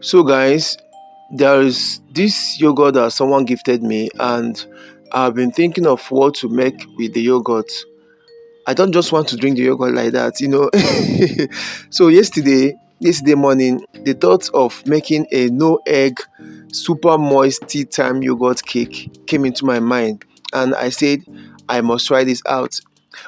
So, guys, there is this yogurt that someone gifted me, and I've been thinking of what to make with the yogurt. I don't just want to drink the yogurt like that. So yesterday morning, the thought of making a no egg, super moist tea time yogurt cake came into my mind, and I said I must try this out.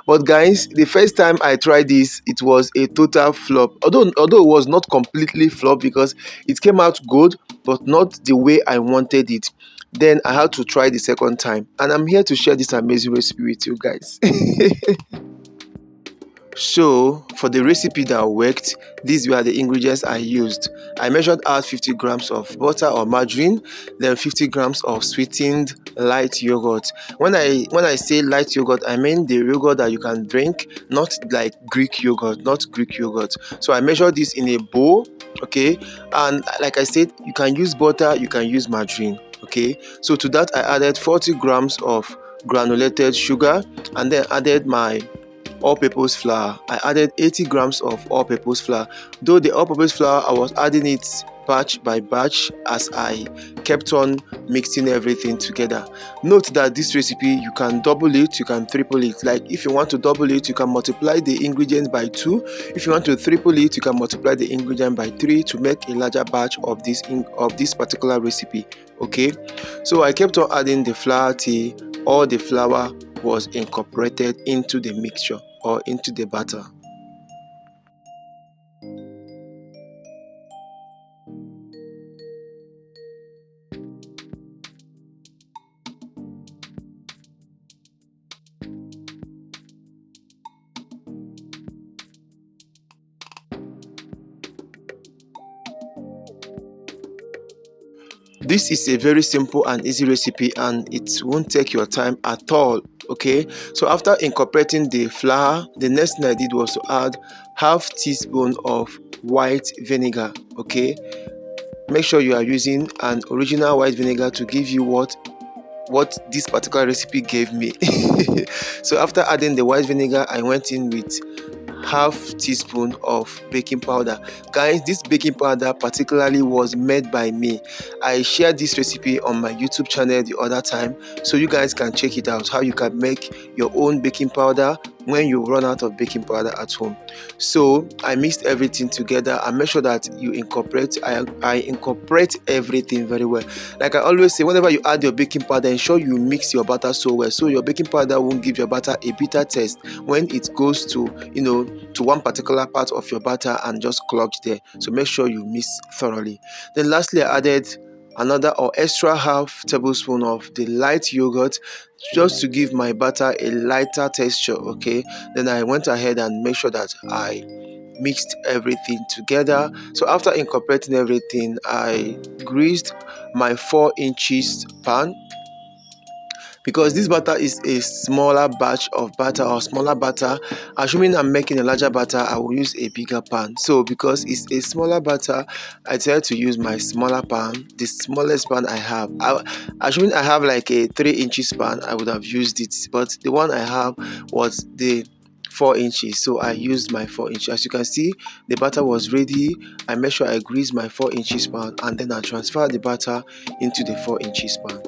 But guys, the first time I tried this, it was a total flop. Although it was not completely flop because it came out good, but not the way I wanted it. Then I had to try the second time, and I'm here to share this amazing recipe with you guys. So for the recipe that worked, these were the ingredients I used. I measured out 50 grams of butter or margarine, then 50 grams of sweetened light yogurt. When I say light yogurt, I mean the yogurt that you can drink, not like Greek yogurt, not Greek yogurt. So I measured this in a bowl, okay? And like I said, you can use butter, you can use margarine, okay? So to that I added 40 grams of granulated sugar, and then added my all-purpose flour. I added 80 grams of all-purpose flour. Though the all-purpose flour, I was adding it batch by batch as I kept on mixing everything together. Note that this recipe, you can double it, you can triple it. Like if you want to double it, you can multiply the ingredients by 2. If you want to triple it, you can multiply the ingredient by 3 to make a larger batch of this particular recipe. Okay, so I kept on adding the flour till all the flour was incorporated into the mixture or into the batter. This is a very simple and easy recipe, and it won't take your time at all. Okay, so after incorporating the flour, the next thing I did was to add half teaspoon of white vinegar. Okay, make sure you are using an original white vinegar to give you what this particular recipe gave me. So after adding the white vinegar, I went in with half teaspoon of baking powder. Guys, this baking powder particularly was made by me. I shared this recipe on my YouTube channel the other time, so you guys can check it out, how you can make your own baking powder when you run out of baking powder at home. So I mixed everything together and make sure that you incorporate I incorporate everything very well. Like I always say, whenever you add your baking powder, ensure you mix your butter so well, so your baking powder won't give your butter a bitter taste when it goes to one particular part of your batter and just clogged there. So make sure you mix thoroughly. Then lastly, I added another or extra half tablespoon of the light yogurt, just to give my batter a lighter texture. Okay, then I went ahead and made sure that I mixed everything together. So after incorporating everything, I greased my 4 inches pan. Because this batter is a smaller batch of batter or smaller batter, assuming I'm making a larger batter, I will use a bigger pan. So because it's a smaller batter, I decided to use my smaller pan, the smallest pan I have. Assuming I have like a 3 inches pan, I would have used it, but the one I have was the 4 inches, so I used my 4 inches. As you can see, the batter was ready. I made sure I greased my 4 inches pan, and then I transferred the batter into the 4 inches pan.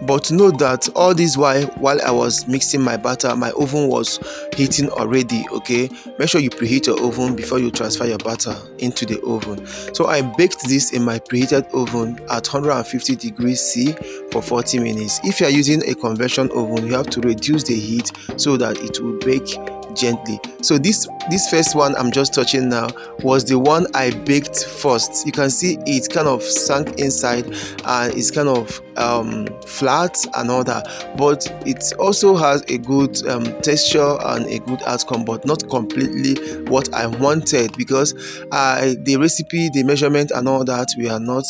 But note that all this while I was mixing my batter, my oven was heating already. Okay, make sure you preheat your oven before you transfer your batter into the oven. So I baked this in my preheated oven at 150 degrees C for 40 minutes. If you are using a convection oven, you have to reduce the heat so that it will bake gently. So this first one I'm just touching now was the one I baked first. You can see it kind of sank inside and it's kind of flat and all that, but it also has a good texture and a good outcome, but not completely what I wanted, because the recipe, the measurement and all that, we are not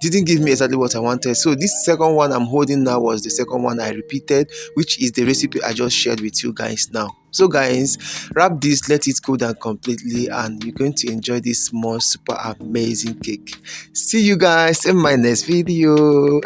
didn't give me exactly what I wanted. So this second one I'm holding now was the second one I repeated, which is the recipe I just shared with you guys now. So guys, wrap this, let it cool down completely, and you're going to enjoy this small super amazing cake. See you guys in my next video.